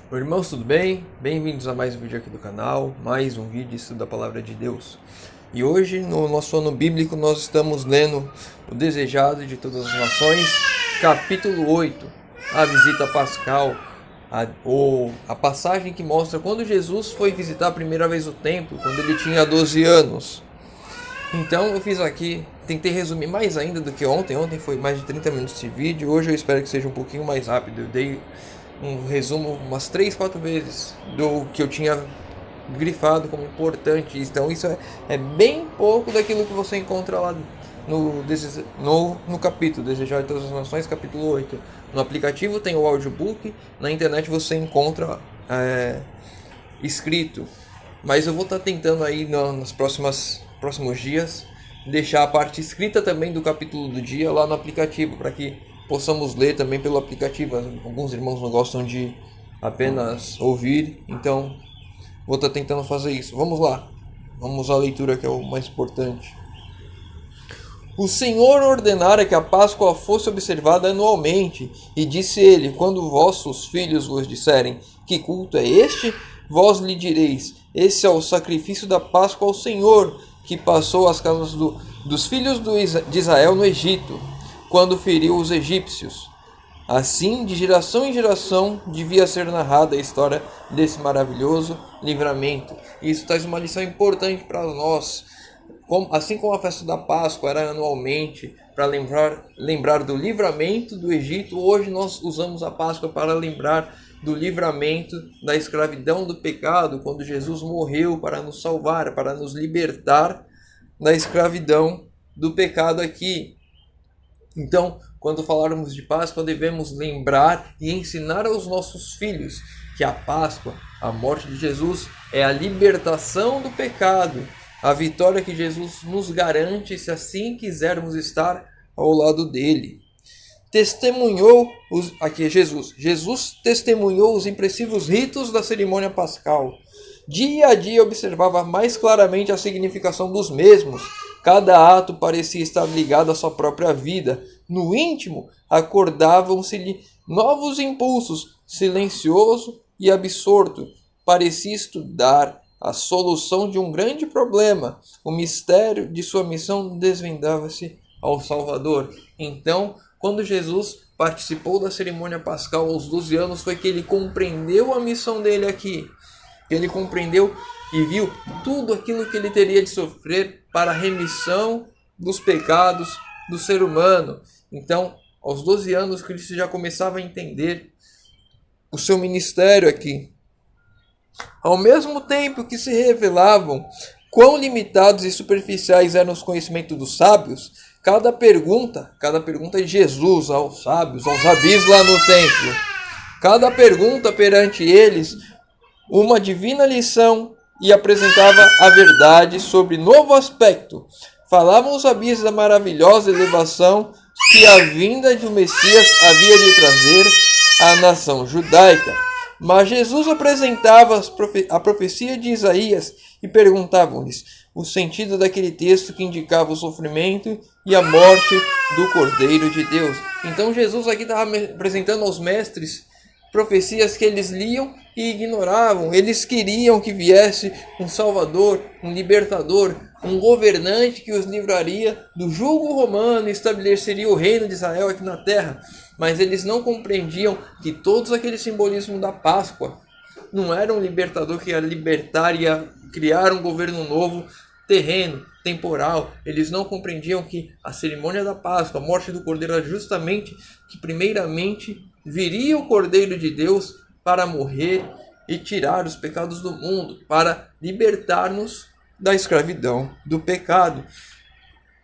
Oi, irmãos, tudo bem? Bem-vindos a mais um vídeo aqui do canal, mais um vídeo de estudo da Palavra de Deus. E hoje, no nosso ano bíblico, nós estamos lendo o Desejado de Todas as Nações, capítulo 8, a visita pascal, a passagem que mostra quando Jesus foi visitar a primeira vez o templo, quando ele tinha 12 anos. Então eu fiz aqui, tentei resumir mais ainda do que ontem foi mais de 30 minutos de vídeo, hoje eu espero que seja um pouquinho mais rápido. Eu dei um resumo umas 3, 4 vezes do que eu tinha grifado como importante. Então isso é bem pouco daquilo que você encontra lá no capítulo Desejar de Todas as Nações, capítulo 8. No aplicativo tem o audiobook, na internet você encontra escrito. Mas eu vou estar tentando aí nos próximos dias deixar a parte escrita também do capítulo do dia lá no aplicativo, para que possamos ler também pelo aplicativo. Alguns irmãos não gostam de apenas ouvir, então vou estar tentando fazer isso. Vamos lá, vamos à leitura, que é o mais importante. O Senhor ordenara que a Páscoa fosse observada anualmente, e disse ele: quando vossos filhos vos disserem: que culto é este? Vós lhe direis: esse é o sacrifício da Páscoa ao Senhor, que passou as casas dos filhos de Israel no Egito, quando feriu os egípcios. Assim, de geração em geração, devia ser narrada a história desse maravilhoso livramento. Isso traz uma lição importante para nós. Assim como a festa da Páscoa era anualmente para lembrar do livramento do Egito, hoje nós usamos a Páscoa para lembrar do livramento da escravidão do pecado, quando Jesus morreu para nos salvar, para nos libertar da escravidão do pecado aqui. Então, quando falarmos de Páscoa, devemos lembrar e ensinar aos nossos filhos que a Páscoa, a morte de Jesus, é a libertação do pecado, a vitória que Jesus nos garante se assim quisermos estar ao lado dele. Jesus testemunhou os impressivos ritos da cerimônia pascal. Dia a dia observava mais claramente a significação dos mesmos. Cada ato parecia estar ligado à sua própria vida. No íntimo, acordavam-se-lhe novos impulsos. Silencioso e absorto, parecia estudar a solução de um grande problema. O mistério de sua missão desvendava-se ao Salvador. Então, quando Jesus participou da cerimônia pascal aos 12 anos, foi que ele compreendeu a missão dele aqui. Ele compreendeu e viu tudo aquilo que ele teria de sofrer para a remissão dos pecados do ser humano. Então, aos 12 anos, Cristo já começava a entender o seu ministério aqui. Ao mesmo tempo que se revelavam quão limitados e superficiais eram os conhecimentos dos sábios, cada pergunta de Jesus aos sábios, aos rabis lá no templo, cada pergunta perante eles, uma divina lição, e apresentava a verdade sobre novo aspecto. Falavam os rabis da maravilhosa elevação que a vinda do Messias havia de trazer à nação judaica. Mas Jesus apresentava a profecia de Isaías e perguntavam-lhes o sentido daquele texto que indicava o sofrimento e a morte do Cordeiro de Deus. Então Jesus aqui estava apresentando aos mestres profecias que eles liam e ignoravam. Eles queriam que viesse um Salvador, um libertador, um governante que os livraria do jugo romano e estabeleceria o reino de Israel aqui na terra. Mas eles não compreendiam que todos aqueles simbolismos da Páscoa não era um libertador que ia libertar e ia criar um governo novo, terreno, temporal. Eles não compreendiam que a cerimônia da Páscoa, a morte do Cordeiro, era justamente que primeiramente viria o Cordeiro de Deus para morrer e tirar os pecados do mundo, para libertar-nos da escravidão do pecado.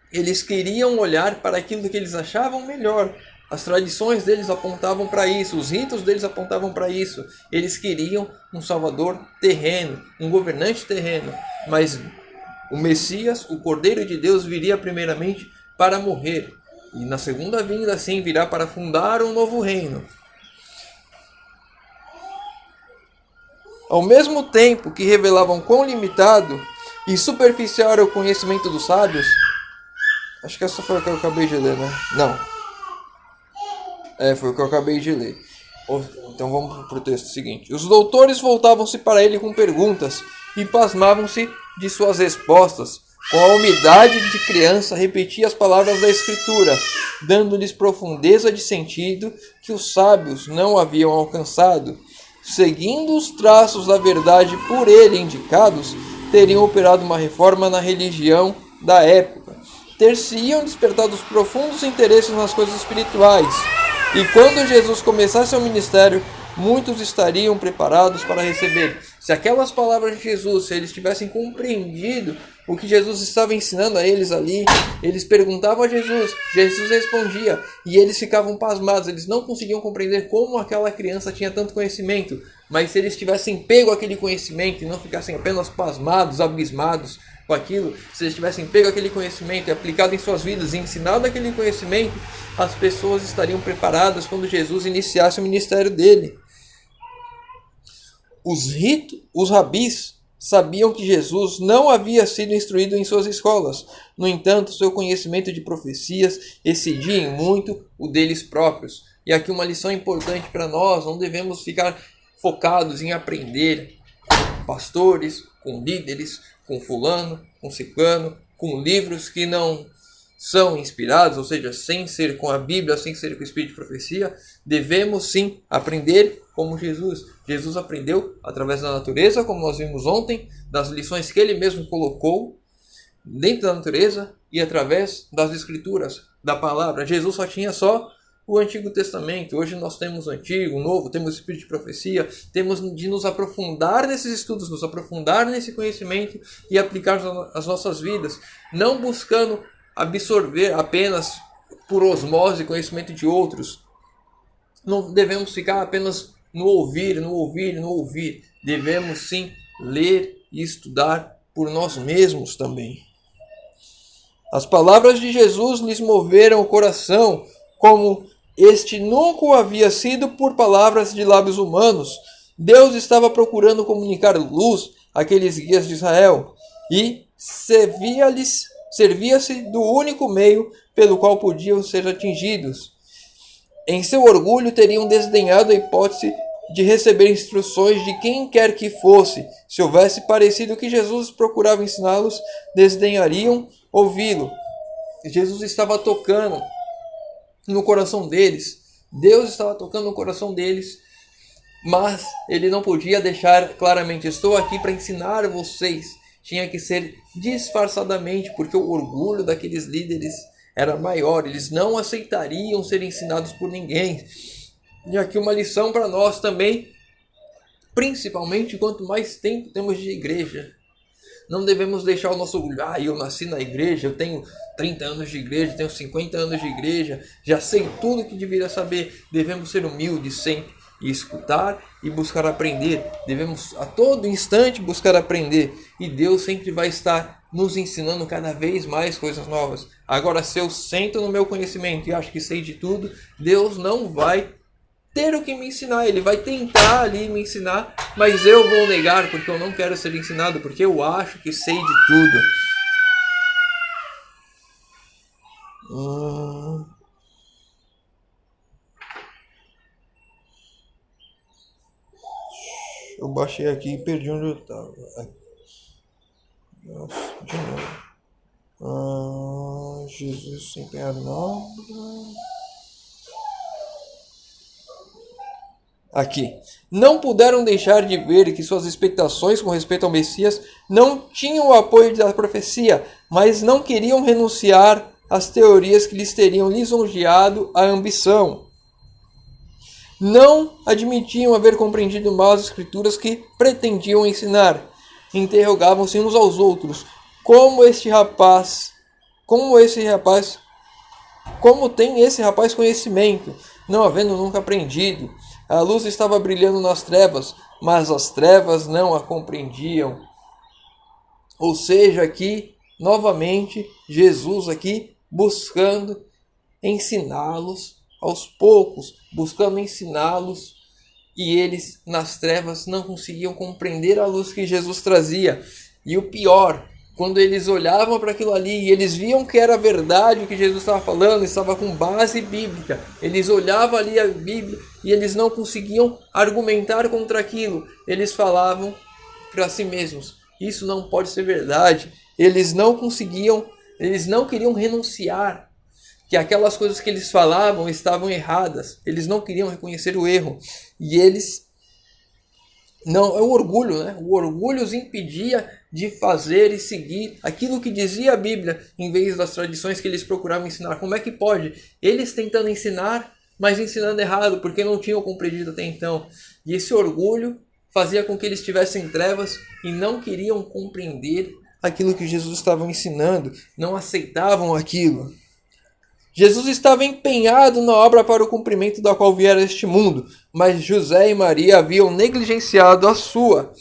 Eles queriam olhar para aquilo que eles achavam melhor. As tradições deles apontavam para isso, os ritos deles apontavam para isso. Eles queriam um Salvador terreno, um governante terreno, mas o Messias, o Cordeiro de Deus, viria primeiramente para morrer. E na segunda vinda, sim, virá para fundar um novo reino. Ao mesmo tempo que revelavam quão limitado e superficial era o conhecimento dos sábios... Acho que essa foi o que eu acabei de ler, né? Não. Foi o que eu acabei de ler. Então vamos para o texto seguinte. Os doutores voltavam-se para ele com perguntas e pasmavam-se de suas respostas. Com a humildade de criança, repetia as palavras da Escritura, dando-lhes profundeza de sentido que os sábios não haviam alcançado. Seguindo os traços da verdade por ele indicados, teriam operado uma reforma na religião da época. Ter-se-iam despertado os profundos interesses nas coisas espirituais. E quando Jesus começasse seu ministério, muitos estariam preparados para receber. Se aquelas palavras de Jesus, se eles tivessem compreendido o que Jesus estava ensinando a eles ali, eles perguntavam a Jesus, Jesus respondia, e eles ficavam pasmados, eles não conseguiam compreender como aquela criança tinha tanto conhecimento, mas se eles tivessem pego aquele conhecimento e não ficassem apenas pasmados, abismados com aquilo, se eles tivessem pego aquele conhecimento e aplicado em suas vidas e ensinado aquele conhecimento, as pessoas estariam preparadas quando Jesus iniciasse o ministério dele. Os rabis sabiam que Jesus não havia sido instruído em suas escolas. No entanto, seu conhecimento de profecias excedia em muito o deles próprios. E aqui uma lição importante para nós: não devemos ficar focados em aprender com pastores, com líderes, com fulano, com ciclano, com livros que não são inspirados, ou seja, sem ser com a Bíblia, sem ser com o Espírito de profecia. Devemos sim aprender como Jesus. Jesus aprendeu através da natureza, como nós vimos ontem, das lições que ele mesmo colocou dentro da natureza e através das Escrituras, da palavra. Jesus só tinha o Antigo Testamento. Hoje nós temos o Antigo, o Novo, temos o Espírito de profecia, temos de nos aprofundar nesses estudos, nos aprofundar nesse conhecimento e aplicar as nossas vidas, não buscando absorver apenas por osmose conhecimento de outros. Não devemos ficar apenas no ouvir. Devemos sim ler e estudar por nós mesmos também. As palavras de Jesus lhes moveram o coração, como este nunca o havia sido por palavras de lábios humanos. Deus estava procurando comunicar luz àqueles guias de Israel e servia-se do único meio pelo qual podiam ser atingidos. Em seu orgulho teriam desdenhado a hipótese de receber instruções de quem quer que fosse. Se houvesse parecido que Jesus procurava ensiná-los, desdenhariam ouvi-lo. Jesus estava tocando no coração deles. Deus estava tocando no coração deles, mas ele não podia deixar claramente: estou aqui para ensinar vocês. Tinha que ser disfarçadamente, porque o orgulho daqueles líderes era maior. Eles não aceitariam ser ensinados por ninguém. E aqui uma lição para nós também, principalmente quanto mais tempo temos de igreja. Não devemos deixar o nosso orgulho: eu nasci na igreja, eu tenho 30 anos de igreja, tenho 50 anos de igreja, já sei tudo que deveria saber. Devemos ser humildes sempre e escutar e buscar aprender. Devemos a todo instante buscar aprender, e Deus sempre vai estar nos ensinando cada vez mais coisas novas. Agora, se eu sento no meu conhecimento e acho que sei de tudo, Deus não vai ter o que me ensinar. Ele vai tentar ali me ensinar, mas eu vou negar, porque eu não quero ser ensinado, porque eu acho que sei de tudo. Eu baixei aqui e perdi onde eu estava. Nossa, de novo. Jesus sem empenhar na obra. Aqui. Não puderam deixar de ver que suas expectações com respeito ao Messias não tinham o apoio da profecia, mas não queriam renunciar às teorias que lhes teriam lisonjeado a ambição. Não admitiam haver compreendido mal as escrituras que pretendiam ensinar. Interrogavam-se uns aos outros: como tem esse rapaz conhecimento, não havendo nunca aprendido? A luz estava brilhando nas trevas, mas as trevas não a compreendiam. Ou seja, aqui, novamente, Jesus aqui buscando ensiná-los aos poucos, buscando ensiná-los, e eles nas trevas não conseguiam compreender a luz que Jesus trazia. E o pior quando eles olhavam para aquilo ali e eles viam que era verdade o que Jesus estava falando, estava com base bíblica, eles olhavam ali a Bíblia e eles não conseguiam argumentar contra aquilo. Eles falavam para si mesmos: isso não pode ser verdade. Eles não queriam renunciar, que aquelas coisas que eles falavam estavam erradas. Eles não queriam reconhecer o erro. E eles... Não, é o orgulho, né? O orgulho os impedia de fazer e seguir aquilo que dizia a Bíblia, em vez das tradições que eles procuravam ensinar. Como é que pode? Eles tentando ensinar, mas ensinando errado, porque não tinham compreendido até então. E esse orgulho fazia com que eles estivessem em trevas e não queriam compreender aquilo que Jesus estava ensinando, não aceitavam aquilo. Jesus estava empenhado na obra para o cumprimento da qual viera este mundo, mas José e Maria haviam negligenciado a sua.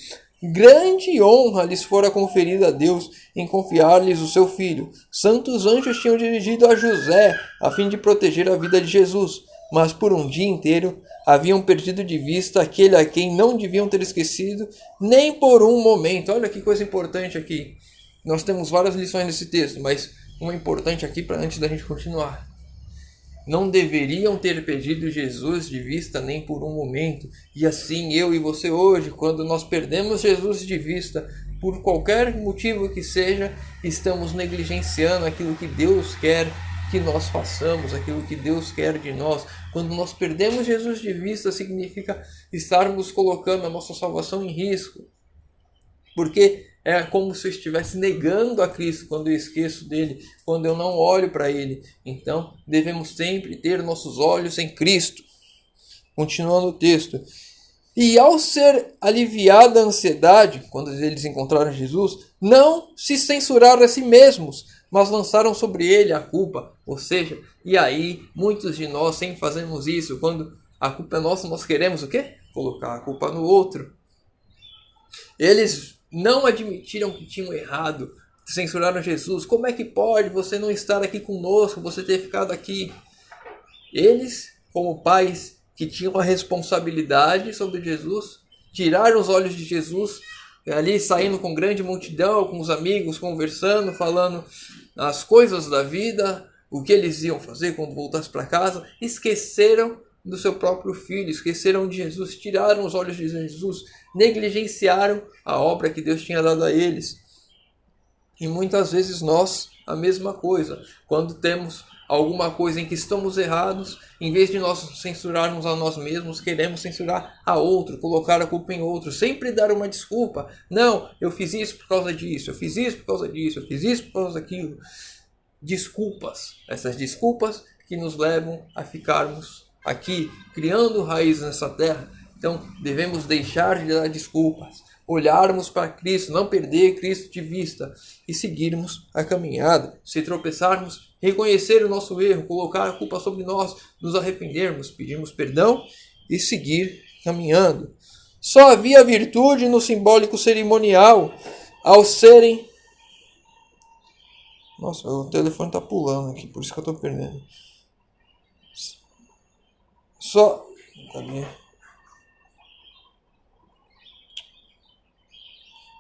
Grande honra lhes fora conferida a Deus em confiar-lhes o seu filho. Santos anjos tinham dirigido a José a fim de proteger a vida de Jesus, mas por um dia inteiro haviam perdido de vista aquele a quem não deviam ter esquecido nem por um momento. Olha que coisa importante aqui. Nós temos várias lições nesse texto, mas uma importante aqui para antes da gente continuar. Não deveriam ter perdido Jesus de vista nem por um momento. E assim eu e você hoje, quando nós perdemos Jesus de vista, por qualquer motivo que seja, estamos negligenciando aquilo que Deus quer que nós façamos, aquilo que Deus quer de nós. Quando nós perdemos Jesus de vista, significa estarmos colocando a nossa salvação em risco. Porque é como se eu estivesse negando a Cristo quando eu esqueço dele, quando eu não olho para ele. Então, devemos sempre ter nossos olhos em Cristo. Continuando o texto. E ao ser aliviada a ansiedade, quando eles encontraram Jesus, não se censuraram a si mesmos, mas lançaram sobre ele a culpa. Ou seja, e aí, muitos de nós sempre fazemos isso. Quando a culpa é nossa, nós queremos o quê? Colocar a culpa no outro. Eles não admitiram que tinham errado, censuraram Jesus. Como é que pode você não estar aqui conosco, você ter ficado aqui? Eles, como pais que tinham a responsabilidade sobre Jesus, tiraram os olhos de Jesus, ali saindo com grande multidão, com os amigos, conversando, falando as coisas da vida, o que eles iam fazer quando voltassem para casa, esqueceram do seu próprio filho, esqueceram de Jesus, tiraram os olhos de Jesus, negligenciaram a obra que Deus tinha dado a eles. E muitas vezes nós, a mesma coisa, quando temos alguma coisa em que estamos errados, em vez de nós censurarmos a nós mesmos, queremos censurar a outro, colocar a culpa em outro, sempre dar uma desculpa. Não, eu fiz isso por causa disso, eu fiz isso por causa disso, eu fiz isso por causa daquilo. Desculpas, essas desculpas que nos levam a ficarmos aqui, criando raízes nessa terra. Então, devemos deixar de dar desculpas, olharmos para Cristo, não perder Cristo de vista e seguirmos a caminhada. Se tropeçarmos, reconhecer o nosso erro, colocar a culpa sobre nós, nos arrependermos, pedirmos perdão e seguir caminhando. Só havia virtude no simbólico cerimonial ao serem... Nossa, o telefone está pulando aqui, por isso que eu estou perdendo.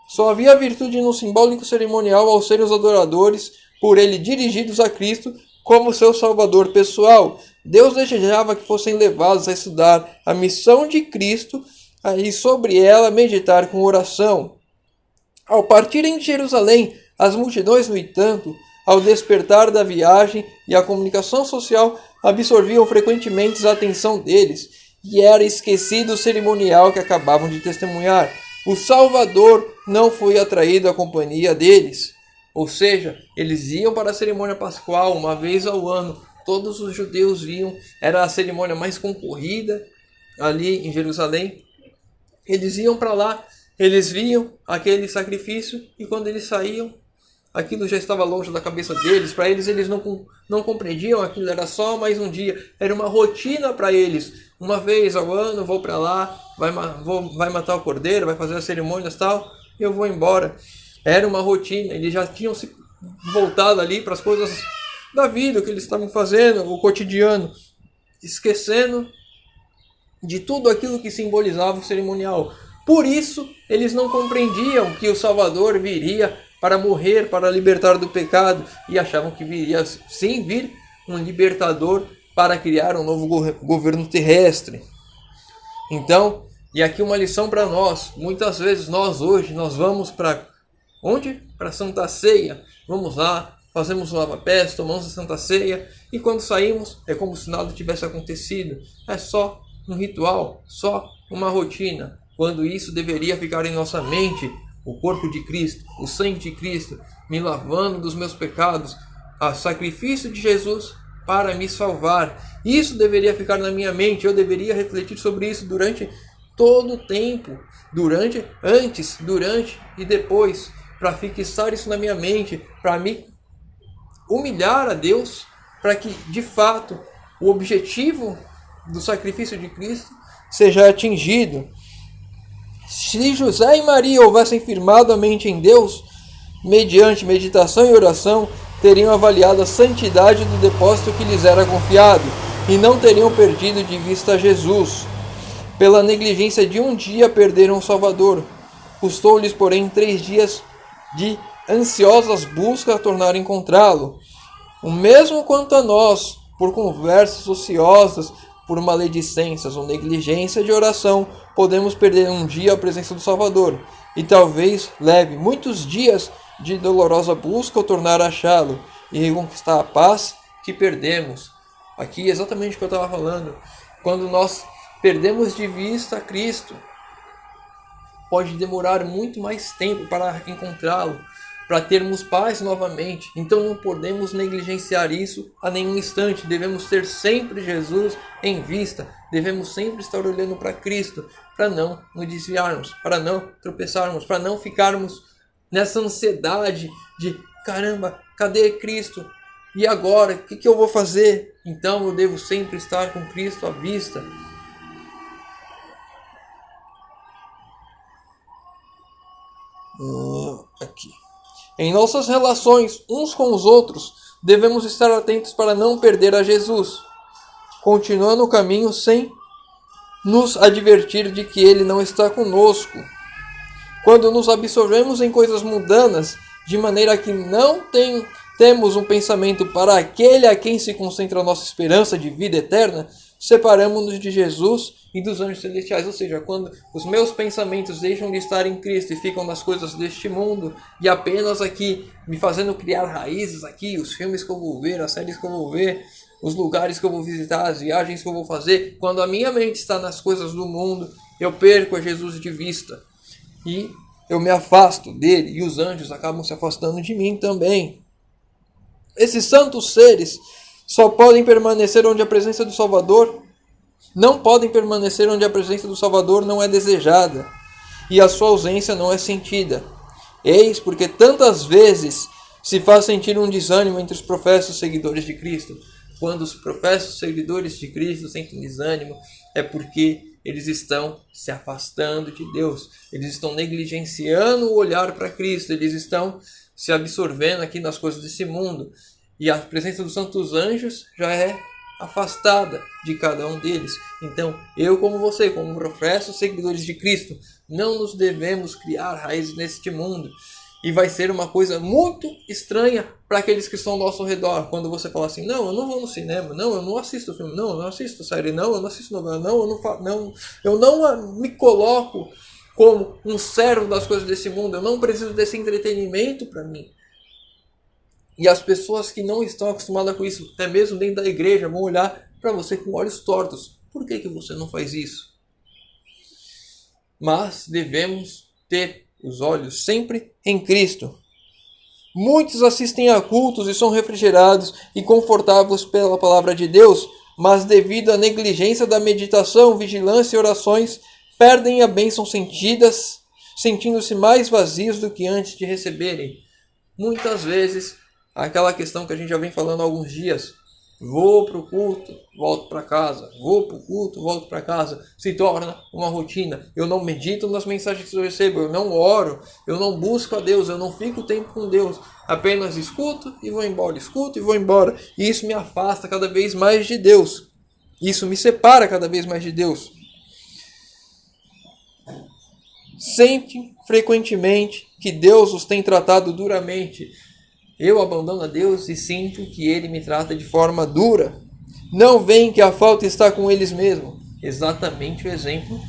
Só havia virtude no simbólico cerimonial ao serem os adoradores, por ele dirigidos a Cristo como seu salvador pessoal. Deus desejava que fossem levados a estudar a missão de Cristo e sobre ela meditar com oração. Ao partirem de Jerusalém, as multidões, no entanto, ao despertar da viagem e a comunicação social, absorviam frequentemente a atenção deles, e era esquecido o cerimonial que acabavam de testemunhar. O Salvador não foi atraído à companhia deles. Ou seja, eles iam para a cerimônia pascual uma vez ao ano. Todos os judeus iam. Era a cerimônia mais concorrida ali em Jerusalém. Eles iam para lá, eles viam aquele sacrifício e quando eles saíam, aquilo já estava longe da cabeça deles. Para eles, eles não compreendiam aquilo, era só mais um dia. Era uma rotina para eles. Uma vez ao ano, vou para lá, vai matar o cordeiro, vai fazer as cerimônias e tal, e eu vou embora. Era uma rotina, eles já tinham se voltado ali para as coisas da vida, o que eles estavam fazendo, o cotidiano, esquecendo de tudo aquilo que simbolizava o cerimonial. Por isso, eles não compreendiam que o Salvador viria para morrer, para libertar do pecado, e achavam que viria sim vir um libertador para criar um novo governo terrestre. Então, e aqui uma lição para nós. Muitas vezes nós vamos para onde? Para a Santa Ceia. Vamos lá, fazemos o lava-pés, tomamos a Santa Ceia, e quando saímos é como se nada tivesse acontecido. É só um ritual, só uma rotina, quando isso deveria ficar em nossa mente. O corpo de Cristo, o sangue de Cristo, me lavando dos meus pecados, o sacrifício de Jesus para me salvar. Isso deveria ficar na minha mente. Eu deveria refletir sobre isso durante todo o tempo, antes, durante e depois, para fixar isso na minha mente, para me humilhar a Deus, para que de fato o objetivo do sacrifício de Cristo seja atingido. Se José e Maria houvessem firmado a mente em Deus, mediante meditação e oração, teriam avaliado a santidade do depósito que lhes era confiado, e não teriam perdido de vista Jesus. Pela negligência de um dia perderam o Salvador. Custou-lhes, porém, 3 dias de ansiosas buscas a tornar a encontrá-lo. O mesmo quanto a nós, por conversas ociosas, por maledicências ou negligência de oração, podemos perder um dia a presença do Salvador, e talvez leve muitos dias de dolorosa busca ao tornar a achá-lo e reconquistar a paz que perdemos. Aqui exatamente o que eu estava falando. Quando nós perdemos de vista Cristo, pode demorar muito mais tempo para encontrá-lo, para termos paz novamente. Então não podemos negligenciar isso a nenhum instante. Devemos ter sempre Jesus em vista. Devemos sempre estar olhando para Cristo, para não nos desviarmos, para não tropeçarmos, para não ficarmos nessa ansiedade de caramba, cadê Cristo? E agora? O que eu vou fazer? Então eu devo sempre estar com Cristo à vista. Aqui. Em nossas relações uns com os outros, devemos estar atentos para não perder a Jesus, continuando o caminho sem nos advertir de que Ele não está conosco. Quando nos absorvemos em coisas mundanas, de maneira que não temos um pensamento para aquele a quem se concentra a nossa esperança de vida eterna, separamos-nos de Jesus e dos anjos celestiais. Ou seja, quando os meus pensamentos deixam de estar em Cristo e ficam nas coisas deste mundo, e apenas aqui me fazendo criar raízes aqui, os filmes que eu vou ver, as séries que eu vou ver, os lugares que eu vou visitar, as viagens que eu vou fazer, quando a minha mente está nas coisas do mundo, eu perco a Jesus de vista. E eu me afasto dele, e os anjos acabam se afastando de mim também. Esses santos seres só podem permanecer onde a presença do Salvador não podem permanecer onde a presença do Salvador não é desejada e a sua ausência não é sentida. Eis porque tantas vezes se faz sentir um desânimo entre os professos seguidores de Cristo. Quando os professos seguidores de Cristo sentem desânimo, é porque eles estão se afastando de Deus. Eles estão negligenciando o olhar para Cristo. Eles estão se absorvendo aqui nas coisas desse mundo. E a presença dos santos anjos já é afastada de cada um deles. Então, eu como você, como professos seguidores de Cristo, não nos devemos criar raízes neste mundo. E vai ser uma coisa muito estranha para aqueles que estão ao nosso redor. Quando você fala assim, não, eu não vou no cinema, não, eu não assisto filme, não, eu não assisto série, não, eu não assisto novela, não, eu não me coloco como um servo das coisas desse mundo, eu não preciso desse entretenimento para mim. E as pessoas que não estão acostumadas com isso, até mesmo dentro da igreja, vão olhar para você com olhos tortos. Por que você não faz isso? Mas devemos ter os olhos sempre em Cristo. Muitos assistem a cultos e são refrigerados e confortáveis pela palavra de Deus, mas devido à negligência da meditação, vigilância e orações, perdem a bênção sentidas, sentindo-se mais vazios do que antes de receberem. Muitas vezes, aquela questão que a gente já vem falando há alguns dias, vou para o culto, volto para casa, vou para o culto, volto para casa, se torna uma rotina. Eu não medito nas mensagens que eu recebo, eu não oro, eu não busco a Deus, eu não fico tempo com Deus, apenas escuto e vou embora, escuto e vou embora. E isso me afasta cada vez mais de Deus, isso me separa cada vez mais de Deus. Sentem frequentemente que Deus os tem tratado duramente. Eu abandono a Deus e sinto que Ele me trata de forma dura. Não veem que a falta está com eles mesmos. Exatamente o exemplo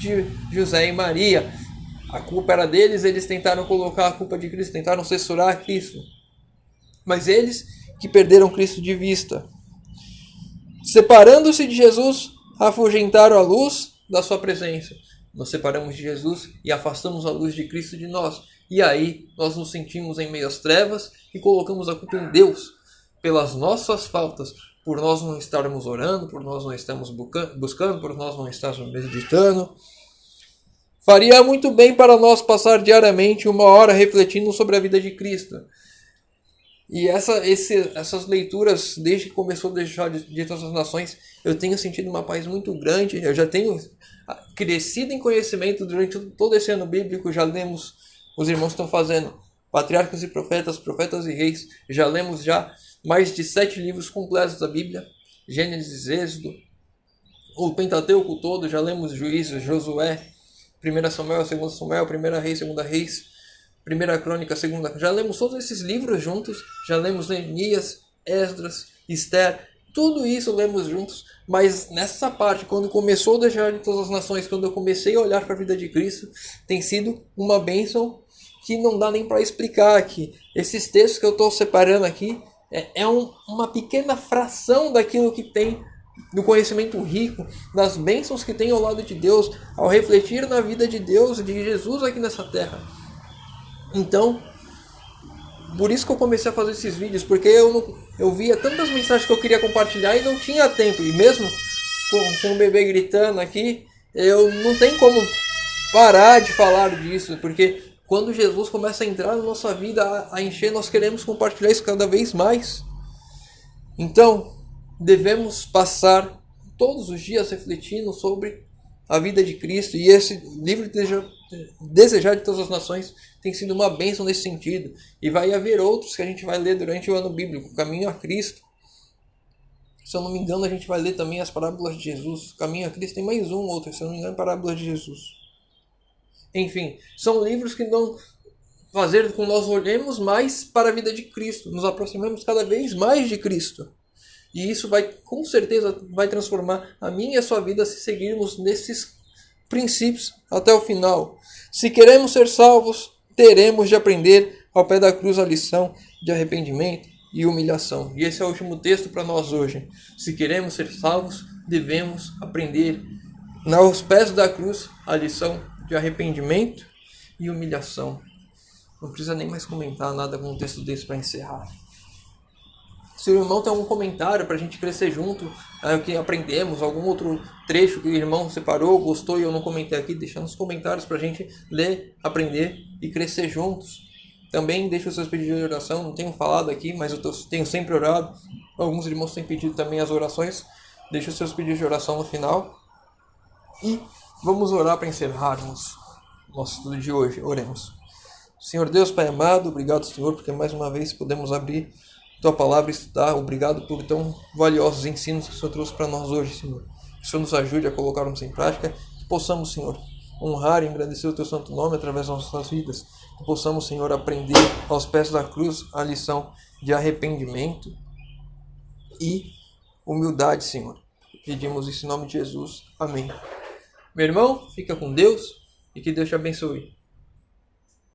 de José e Maria. A culpa era deles, eles tentaram colocar a culpa de Cristo, tentaram censurar Cristo. Mas eles que perderam Cristo de vista. Separando-se de Jesus, afugentaram a luz da sua presença. Nos separamos de Jesus e afastamos a luz de Cristo de nós. E aí nós nos sentimos em meio às trevas e colocamos a culpa em Deus pelas nossas faltas, por nós não estarmos orando, por nós não estarmos buscando, por nós não estarmos meditando. Faria muito bem para nós passar diariamente 1 hora refletindo sobre a vida de Cristo. E essas leituras, desde que começou a deixar de todas as nações, eu tenho sentido uma paz muito grande. Eu já tenho crescido em conhecimento durante todo esse ano bíblico. Já lemos, os irmãos estão fazendo Patriarcas e Profetas, Profetas e Reis. Já lemos já mais de 7 livros completos da Bíblia. Gênesis, Êxodo, o Pentateuco todo. Já lemos Juízes, Josué, 1 Samuel, 2 Samuel, 1 Reis, 2 Reis. 1 Crônica, 2. Já lemos todos esses livros juntos. Já lemos Neemias, Esdras, Esther. Tudo isso lemos juntos. Mas nessa parte, quando começou a deixar de todas as nações, quando eu comecei a olhar para a vida de Cristo, tem sido uma bênção que não dá nem para explicar aqui. Esses textos que eu estou separando aqui uma pequena fração daquilo que tem do conhecimento rico, das bênçãos que tem ao lado de Deus, ao refletir na vida de Deus, de Jesus aqui nessa terra. Então, por isso que eu comecei a fazer esses vídeos, porque eu via tantas mensagens que eu queria compartilhar e não tinha tempo. E mesmo com o bebê gritando aqui, eu não tenho como parar de falar disso, porque quando Jesus começa a entrar na nossa vida, a encher, nós queremos compartilhar isso cada vez mais. Então, devemos passar todos os dias refletindo sobre a vida de Cristo, e esse livro Desejar de Todas as Nações tem sido uma bênção nesse sentido, e vai haver outros que a gente vai ler durante o ano bíblico. Caminho a Cristo, se eu não me engano, a gente vai ler também as parábolas de Jesus. Caminho a Cristo tem mais outro, se eu não me engano, parábolas de Jesus. Enfim, são livros que vão fazer com que nós olhemos mais para a vida de Cristo, nos aproximemos cada vez mais de Cristo. E isso com certeza, vai transformar a minha e a sua vida se seguirmos nesses princípios até o final. Se queremos ser salvos, teremos de aprender ao pé da cruz a lição de arrependimento e humilhação. E esse é o último texto para nós hoje. Se queremos ser salvos, devemos aprender aos pés da cruz a lição de arrependimento e humilhação. Não precisa nem mais comentar nada com um texto desse para encerrar. Se o irmão tem algum comentário para a gente crescer junto, o que aprendemos, algum outro trecho que o irmão separou, gostou e eu não comentei aqui, deixa nos comentários para a gente ler, aprender e crescer juntos. Também deixa os seus pedidos de oração, não tenho falado aqui, mas eu tenho sempre orado. Alguns irmãos têm pedido também as orações. Deixa os seus pedidos de oração no final. E vamos orar para encerrarmos o nosso estudo de hoje. Oremos. Senhor Deus, Pai amado, obrigado, Senhor, porque mais uma vez podemos abrir Tua palavra e estudar. Obrigado por tão valiosos ensinos que o Senhor trouxe para nós hoje, Senhor. Que o Senhor nos ajude a colocarmos em prática, que possamos, Senhor, honrar e engrandecer o Teu santo nome através das nossas vidas. Que possamos, Senhor, aprender aos pés da cruz a lição de arrependimento e humildade, Senhor. Pedimos isso em nome de Jesus. Amém. Meu irmão, fica com Deus e que Deus te abençoe.